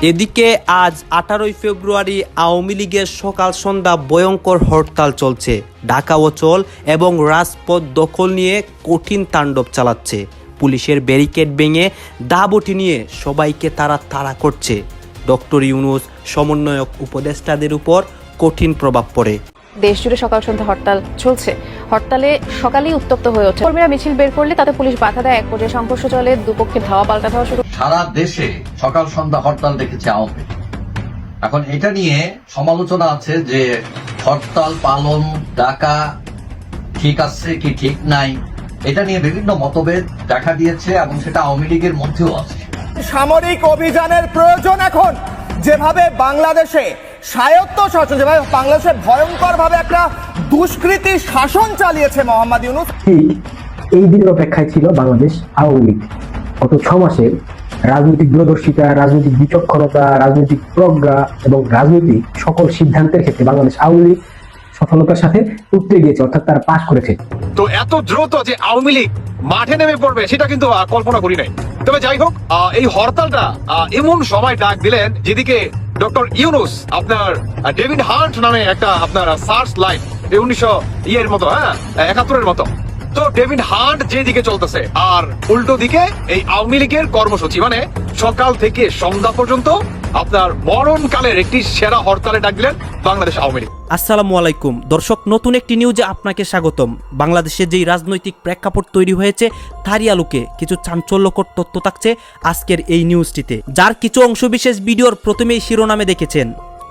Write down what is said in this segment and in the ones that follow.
এদিকে আজ 18 ফেব্রুয়ারি আওয়ামী লীগের সকাল সন্ধ্যা ভয়ঙ্কর হরতাল চলছে। ঢাকা অচল এবং রাজপথ দখল নিয়ে কঠিন তাণ্ডব চালাচ্ছে। পুলিশের ব্যারিকেড ভেঙে দাবটি নিয়ে সবাইকে তাড়া করছে। ডক্টর ইউনূস সমন্বয়ক উপদেষ্টাদের উপর কঠিন প্রভাব পড়ে। দেশ জুড়ে সকাল সন্ধ্যা হরতাল চলছে। হরতালে সকালেই উত্তপ্ত হয়ে ওঠে। কর্মীরা মিছিল বের করলে তাতে পুলিশ বাধা দেয়। এক পর্যায়ে সংঘর্ষ চলে, দুপক্ষের ধাওয়া পাল্টা ধাওয়া শুরু। সারা দেশে সকাল সন্ধ্যা হরতাল দেখেছে আওয়ামী লীগ। এখন এটা নিয়ে সমালোচনা আছে যে হরতাল পালন ডাকা ঠিক আছে কি ঠিক নাই, এটা নিয়ে বিভিন্ন মতভেদ দেখা দিয়েছে এবং সেটা আওয়ামী লীগের মধ্যেও আছে। সামরিক অভিযানের প্রয়োজন এখন, যেভাবে বাংলাদেশে স্বায়ত্ত শাসন, যেভাবে বাংলাদেশে ভয়ঙ্কর ভাবে একটা দুষ্কৃতী শাসন চালিয়েছে মোহাম্মদ ইউনূস। এই দিনের অপেক্ষায় ছিল বাংলাদেশ আওয়ামী লীগ। গত 6 মাসের রাজনৈতিক দূরদর্শিতা, রাজনৈতিক বিচক্ষণতা, রাজনৈতিক প্রজ্ঞা এবং রাজনৈতিক সকল সিদ্ধান্তের ক্ষেত্রে বাংলাদেশ আওয়ামী লীগ সফলতার সাথে উতরে গিয়েছে, অর্থাৎ তারা পাশ করেছে। তো এত দ্রুত যে আওয়ামী লীগ মাঠে নেমে পড়বে সেটা কিন্তু কল্পনা করি নাই। তবে যাই হোক, এই হরতালটা এমন সময় ডাক দিলেন যেদিকে ডক্টর ইউনূস আপনার ডেভিড হান্ট নামে একটা আপনার সার্চ লাইট 1900 মতো 71 মতো, তো ডেভিড হান্ট যেদিকে চলতেছে আর উল্টো দিকে এই আওয়ামী লীগের কর্মসূচি, মানে সকাল থেকে সন্ধ্যা পর্যন্ত আপনার মরণকালের একটি সেরা হরতালে ডাক দিলেন বাংলাদেশ আওয়ামী লীগ। আসসালামু আলাইকুম দর্শক, নতুন একটি নিউজে আপনাকে স্বাগতম। বাংলাদেশে যেই রাজনৈতিক প্রেক্ষাপট তৈরি হয়েছে তারই আলোকে কিছু চাঞ্চল্যকর তথ্য থাকছে আজকের এই নিউজটিতে, যার কিছু অংশবিশেষ ভিডিওর প্রথমেই শিরোনামে দেখেছেন।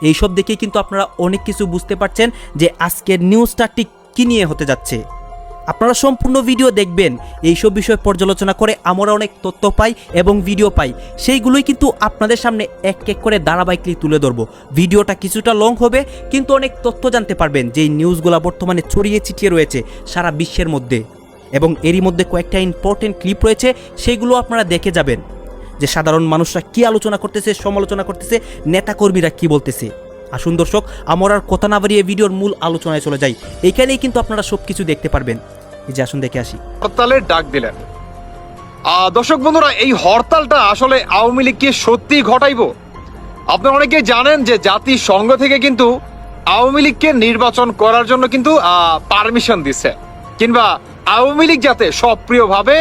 এইসব দেখে কিন্তু আপনারা অনেক কিছু বুঝতে পারছেন যে আজকের নিউজটা ঠিক কি নিয়ে হতে যাচ্ছে। আপনারা সম্পূর্ণ ভিডিও দেখবেন। এইসব বিষয় পর্যালোচনা করে আমরা অনেক তথ্য পাই এবং ভিডিও পাই, সেইগুলোই কিন্তু আপনাদের সামনে এক এক করে ধারাবাহিকলি তুলে ধরবো। ভিডিওটা কিছুটা লং হবে কিন্তু অনেক তথ্য জানতে পারবেন, যেই নিউজগুলো বর্তমানে ছড়িয়ে ছিটিয়ে রয়েছে সারা বিশ্বের মধ্যে, এবং এরই মধ্যে কয়েকটা ইম্পর্টেন্ট ক্লিপ রয়েছে, সেইগুলো আপনারা দেখে যাবেন যে সাধারণ মানুষরা কি আলোচনা করতেছে, সমালোচনা করতেছে, নেতাকর্মীরা কি বলতেছে। আসুন দর্শক, আমরা আর কথা না বাড়িয়ে ভিডিওর মূল আলোচনায় চলে যাই। এইখানেই কিন্তু আপনারা সবকিছু দেখতে পারবেন। এই যে আসুন দেখে আসি। হরতালের ডাক দিলেন দর্শক বন্ধুরা, এই হরতালটা আসলে আওয়ামী লীগকে সত্যি ঘটাইবো? আপনারা অনেকে জানেন যে জাতিসংঘ থেকে কিন্তু আওয়ামী লীগকে নির্বাচন করার জন্য কিন্তু পারমিশন দিচ্ছে, কিংবা আওয়ামী লীগ যাতে সক্রিয়ভাবে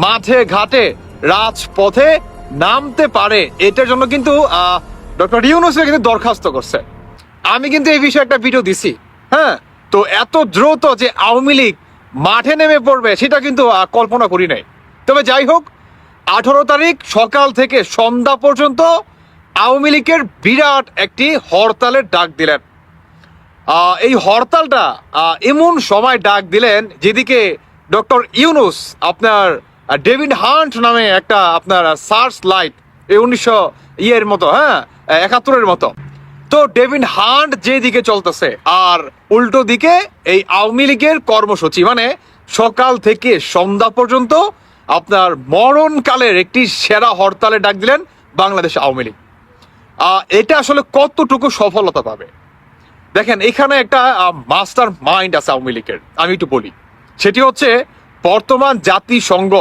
মাঠে ঘাটে রাজপথে নামতে পারে এটার জন্য কিন্তু ডক্টর ইউনূস কিন্তু দরখাস্ত করছে। আমি কিন্তু এই বিষয়ে একটা ভিডিও দিছি। তো এত দ্রুত যে আওয়ামী লীগ মাঠে নেমে পড়বে সেটা কিন্তু কল্পনা করি নাই। তবে যাই হোক, 18 তারিখ সকাল থেকে সন্ধ্যা পর্যন্ত আওয়ামী লীগের বিরাট একটি হরতালের ডাক দিলেন। এই হরতালটা এমন সময় ডাক দিলেন যেদিকে ডক্টর ইউনূস আপনার ডেভিড হান্ট নামে একটা আপনার সার্চ লাইট 1900 মতো 71 মতো, তো ডেভিড হান্ট যেদিকে চলতেছে আর উল্টো দিকে এই আওয়ামী লীগের কর্মসূচি, মানে সকাল থেকে সন্ধ্যা পর্যন্ত আপনার মরণকালের একটি সেরা হরতালে ডাক দিলেন বাংলাদেশ আওয়ামী লীগ। এটা আসলে কতটুকু সফলতা পাবে দেখেন, এখানে একটা মাস্টার মাইন্ড আছে আওয়ামী লীগের। আমি একটু বলি, সেটি হচ্ছে বর্তমান জাতিসংঘ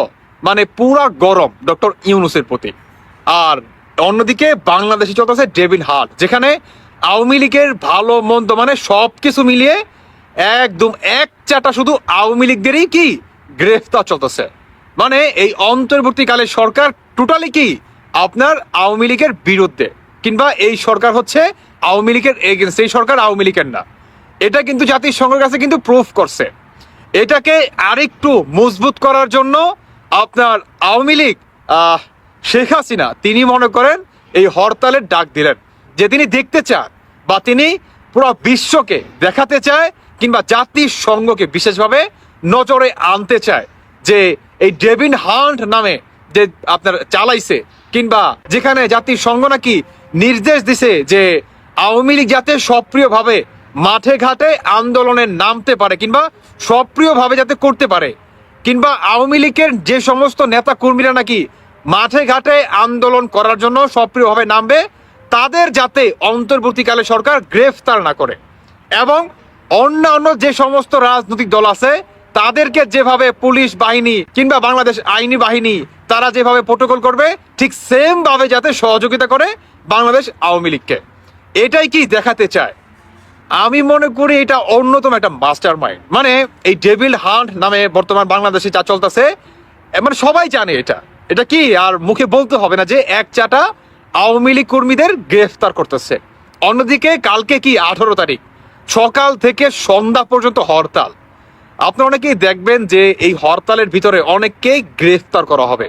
মানে পুরা গরম ডক্টর ইউনূসের প্রতি, আর অন্যদিকে বাংলাদেশে চলতেছে ডেভিড হান্ট, যেখানে আওয়ামী লীগের ভালো মন্দ মানে সবকিছু মিলিয়ে একদম এক চাটা শুধু আওয়ামী লীগদেরই কি গ্রেফতার চলতেছে। মানে এই অন্তর্বর্তীকালে সরকার টোটালি কি আপনার আওয়ামী লীগের বিরুদ্ধে, কিংবা এই সরকার হচ্ছে আওয়ামী লীগের এগেনস্ট, এই সরকার আওয়ামী লীগের না। এটা কিন্তু জাতিসংঘের কাছে কিন্তু প্রুফ করছে। এটাকে আরেকটু মজবুত করার জন্য আপনার আওয়ামী লীগ শেখ হাসিনা তিনি মনে করেন এই হরতালের ডাক দিলেন, যে তিনি দেখতে চান বা তিনি পুরো বিশ্বকে দেখাতে চায়, কিংবা জাতিসংঘকে বিশেষভাবে নজরে আনতে চায় যে এই ডেভিড হান্ট নামে যে আপনার চালাইছে, কিংবা যেখানে জাতিসংঘ নাকি নির্দেশ দিছে যে আওয়ামী লীগ যাতে সক্রিয়ভাবে মাঠে ঘাটে আন্দোলনে নামতে পারে, কিংবা সক্রিয়ভাবে যাতে করতে পারে, কিংবা আওয়ামী লীগের যে সমস্ত নেতা কর্মীরা নাকি মাঠে ঘাটে আন্দোলন করার জন্য সক্রিয়ভাবে নামবে, তাদের যাতে অন্তর্বর্তীকালে সরকার গ্রেফতার না করে, এবং অন্যান্য যে সমস্ত রাজনৈতিক দল আছে তাদেরকে যেভাবে পুলিশ বাহিনী কিংবা বাংলাদেশ আইনি বাহিনী তারা যেভাবে প্রোটোকল করবে ঠিক সেম ভাবে যাতে সহযোগিতা করে, বাংলাদেশ আওয়ামী লীগকে। এটাই কি দেখাতে চায়? আমি মনে করি এটা অন্যতম একটা মাস্টার মাইন্ড। মানে এই ডেভিল হান্ট নামে বর্তমান বাংলাদেশে যা চলতেছে, মানে সবাই জানে এটা কি আর মুখে বলতে হবে না যে এক চাটা আওয়ামী লীগ কর্মীদের গ্রেফতার করতেছে। অন্যদিকে কালকে কি 18 তারিখ সকাল থেকে সন্ধ্যা পর্যন্ত হরতাল। আপনারা অনেকেই দেখবেন যে এই হরতালের ভিতরে অনেককেই গ্রেফতার করা হবে।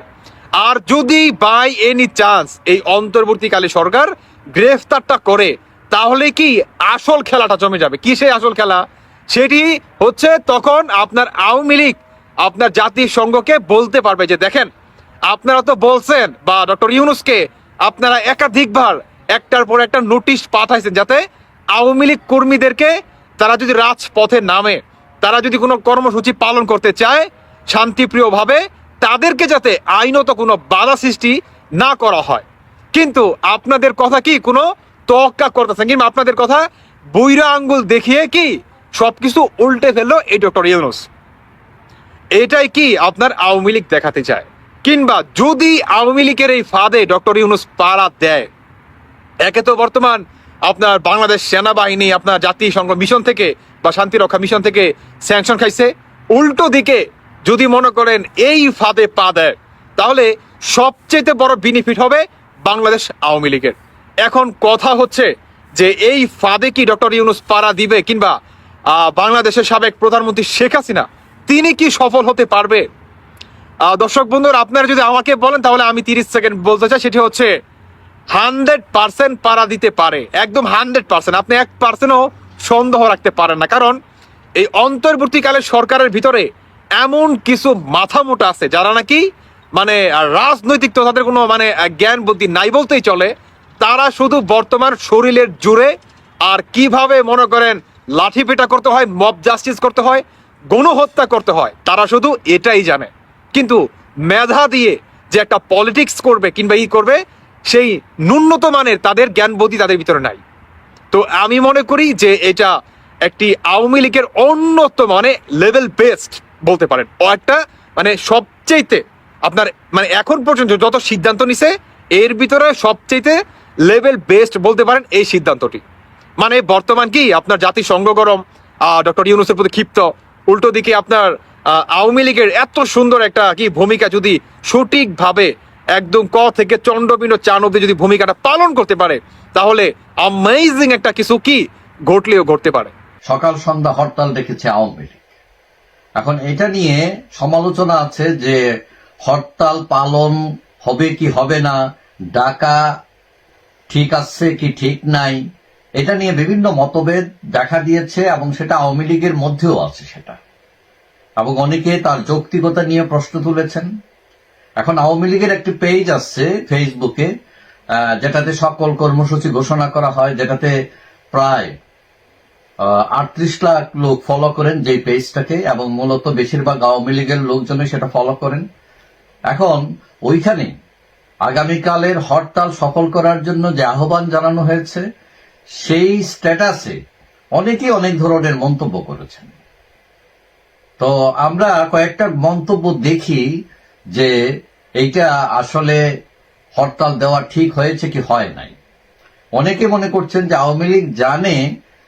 আর যদি বাই এনি চান্স এই অন্তর্বর্তীকালী সরকার গ্রেফতারটা করে, তাহলে কি আসল খেলাটা জমে যাবে। কি সেই আসল খেলা? সেটি হচ্ছে তখন আপনার আওয়ামী লীগ আপনার জাতিসংঘকে বলতে পারবে যে দেখেন, আপনারা তো বলছেন বা ডক্টর ইউনূসকে আপনারা একাধিকবার একটার পর একটা নোটিশ পাঠাইছেন যাতে আওয়ামী লীগ কর্মীদেরকে তারা যদি রাজপথে নামে, তারা যদি কোনো কর্মসূচি পালন করতে চায় শান্তিপ্রিয়ভাবে, তাদেরকে যাতে আইনত কোনো বাধা সৃষ্টি না করা হয়। কিন্তু আপনাদের কথা কি কোনো তোয়াক্কা করতেছেন, কিংবা আপনাদের কথা বৈরা আঙ্গুল দেখিয়ে কি সবকিছু উল্টে ফেললো এই ডক্টর ইউনূস। এটাই কি আপনার আওয়ামী লীগ দেখাতে চায়? কিংবা যদি আওয়ামী লীগের এই ফাঁদে ডক্টর ইউনূস পাড়া দেয়, একে তো বর্তমান আপনার বাংলাদেশ সেনাবাহিনী আপনার জাতিসংঘ মিশন থেকে বা শান্তিরক্ষা মিশন থেকে স্যাংশন খাইছে, উল্টো দিকে যদি মনে করেন এই ফাঁদে পা দেয়, তাহলে সবচেয়ে বড় বেনিফিট হবে বাংলাদেশ আওয়ামী লীগের। এখন কথা হচ্ছে যে এই ফাঁদে কি ডক্টর ইউনূস পাড়া দিবে, কিংবা বাংলাদেশের সাবেক প্রধানমন্ত্রী শেখ হাসিনা তিনি কি সফল হতে পারবে? দর্শক বন্ধুরা, আপনারা যদি আমাকে বলেন তাহলে আমি 30 সেকেন্ড বলতে চাই। সেটি হচ্ছে 100% পাড়া দিতে পারে, একদম 100%। আপনি 1%ও সন্দেহ রাখতে পারেন না, কারণ এই অন্তর্বর্তীকালে সরকারের ভিতরে এমন কিছু মাথা মোটা আছে যারা নাকি মানে রাজনৈতিক তো তাদের কোনো মানে জ্ঞান বুদ্ধি নাই বলতেই চলে। তারা শুধু বর্তমান শরীরের জোরে আর কিভাবে মনে করেন লাঠি পেটা করতে হয়, মব জাস্টিস করতে হয়, গণহত্যা করতে হয়, তারা শুধু এটাই জানে। কিন্তু মেধা দিয়ে যে একটা পলিটিক্স করবে কিংবা করবে, সেই ন্যূনতম মানের তাদের জ্ঞান বুদ্ধি তাদের ভিতরে নাই। তো আমি মনে করি যে এটা একটি আওয়ামী লীগের অন্যতম মানে লেভেল বেস্ট বলতে পারেন, ও একটা মানে সবচেয়েতে আপনার মানে এখন পর্যন্ত যত সিদ্ধান্ত নিছে এর ভিতরে সবচেয়েতে লেভেল বেস্ট বলতে পারেন এই সিদ্ধান্তটি। মানে বর্তমান কি আপনার জাতিসংঘ গরম, ডক্টর ইউনূসের প্রতি ক্ষিপ্ত, উল্টো দিকে আপনার আওয়ামী লীগের এত সুন্দর একটা কি ভূমিকা যদি সঠিকভাবে একদম ক থেকে চন্দ্রবিন্দু চান অব্দি যদি ভূমিকাটা পালন করতে পারে, তাহলে অ্যামেজিং একটা কিছু কি ঘটলেও ঘটতে পারে। সকাল সন্ধ্যা হরতাল ডেকেছে আওয়ামী লীগ। এখন এটা নিয়ে সমালোচনা আছে যে হরতাল পালন হবে কি হবে না, ডাকা ঠিক আছে কি ঠিক নাই, এটা নিয়ে বিভিন্ন মতভেদ দেখা দিয়েছে এবং সেটা আওয়ামী লীগের মধ্যেও আছে সেটা, এবং অনেকে তার যৌক্তিকতা নিয়ে প্রশ্ন তুলেছেন। এখন আওয়ামী লীগের একটি পেজ আছে ফেসবুকে, যেটাতে সকল কর্মসূচি ঘোষণা করা হয়, যেটাতে প্রায় 38 লাখ লোক ফলো করেন যেই পেজটাকে, এবং মূলত বেশিরভাগ আওয়ামী লীগের লোকজনই সেটা ফলো করেন। এখন ওইখানে আগামীকালের হরতাল সফল করার জন্য যে আহ্বান জানানো হয়েছে, সেই স্ট্যাটাসে অনেকেই অনেক ধরনের মন্তব্য করেছেন। তো আমরা কয়েকটা মন্তব্য দেখি যে এইটা আসলে হরতাল দেওয়া ঠিক হয়েছে কি হয় নাই। অনেকে মনে করছেন যে আওয়ামী লীগ জানে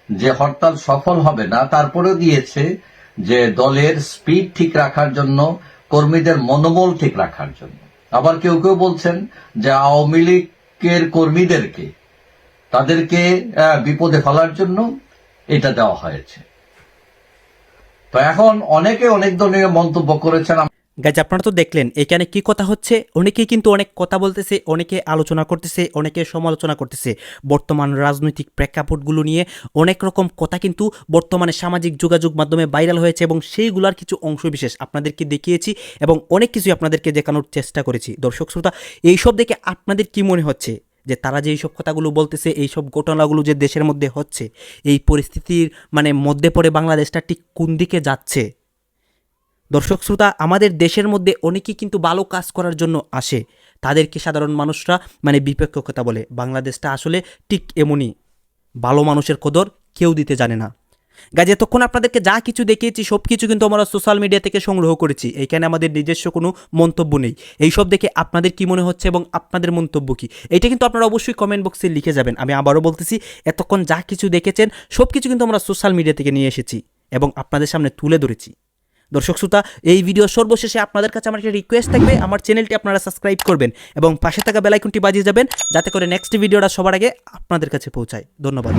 যে হরতাল সফল হবে না, তারপরেও দিয়েছে যে দলের স্পিড ঠিক রাখার জন্য, কর্মীদের মনোবল ঠিক রাখার জন্য। আবার কেউ কেউ বলছেন যে আওয়ামী লীগের কর্মীদেরকে তাদেরকে বিপদে ফেলার জন্য এটা দেওয়া হয়েছে। তো এখন অনেকে অনেক ধরনের মন্তব্য করেছেন। গাইজ আপনারা তো দেখলেন এখানে কি কথা হচ্ছে। অনেকেই কিন্তু অনেক কথা বলতেছে, অনেকে আলোচনা করতেছে, অনেকে সমালোচনা করতেছে। বর্তমান রাজনৈতিক প্রেক্ষাপটগুলো নিয়ে অনেক রকম কথা কিন্তু বর্তমানে সামাজিক যোগাযোগ মাধ্যমে ভাইরাল হয়েছে, এবং সেইগুলোর কিছু অংশবিশেষ আপনাদেরকে দেখিয়েছি এবং অনেক কিছুই আপনাদেরকে দেখানোর চেষ্টা করেছি। দর্শক শ্রোতা, এইসব দেখে আপনাদের কি মনে হচ্ছে যে তারা যে এইসব কথাগুলো বলতেছে, এইসব ঘটনাগুলো যে দেশের মধ্যে হচ্ছে, এই পরিস্থিতির মানে মধ্যে পড়ে বাংলাদেশটা ঠিক কোন দিকে যাচ্ছে? দর্শক শ্রোতা, আমাদের দেশের মধ্যে অনেকেই কিন্তু ভালো কাজ করার জন্য আসে, তাদেরকে সাধারণ মানুষরা মানে বিপক্ষ কথা বলে। বাংলাদেশটা আসলে ঠিক এমনই, ভালো মানুষের কদর কেউ দিতে জানে না। গাইজ এতক্ষণ আপনাদেরকে যা কিছু দেখিয়েছি সব কিছু কিন্তু আমরা সোশ্যাল মিডিয়া থেকে সংগ্রহ করেছি, এইখানে আমাদের নিজস্ব কোনো মন্তব্য নেই। এইসব দেখে আপনাদের কি মনে হচ্ছে এবং আপনাদের মন্তব্য কি, এটা কিন্তু আপনারা অবশ্যই কমেন্ট বক্সে লিখে যাবেন। আমি আবারও বলতেছি, এতক্ষণ যা কিছু দেখেছেন সব কিছু কিন্তু আমরা সোশ্যাল মিডিয়া থেকে নিয়ে এসেছি এবং আপনাদের সামনে তুলে ধরেছি। দর্শক শ্রোতা, এই ভিডিও সর্বশেষে আপনাদের কাছে আমার একটা রিকোয়েস্ট থাকবে, আমার চ্যানেলটি আপনারা সাবস্ক্রাইব করবেন এবং পাশে থাকা বেল আইকনটি বাজিয়ে যাবেন, যাতে করে নেক্সট ভিডিওটা সবার আগে আপনাদের কাছে পৌঁছায়। ধন্যবাদ।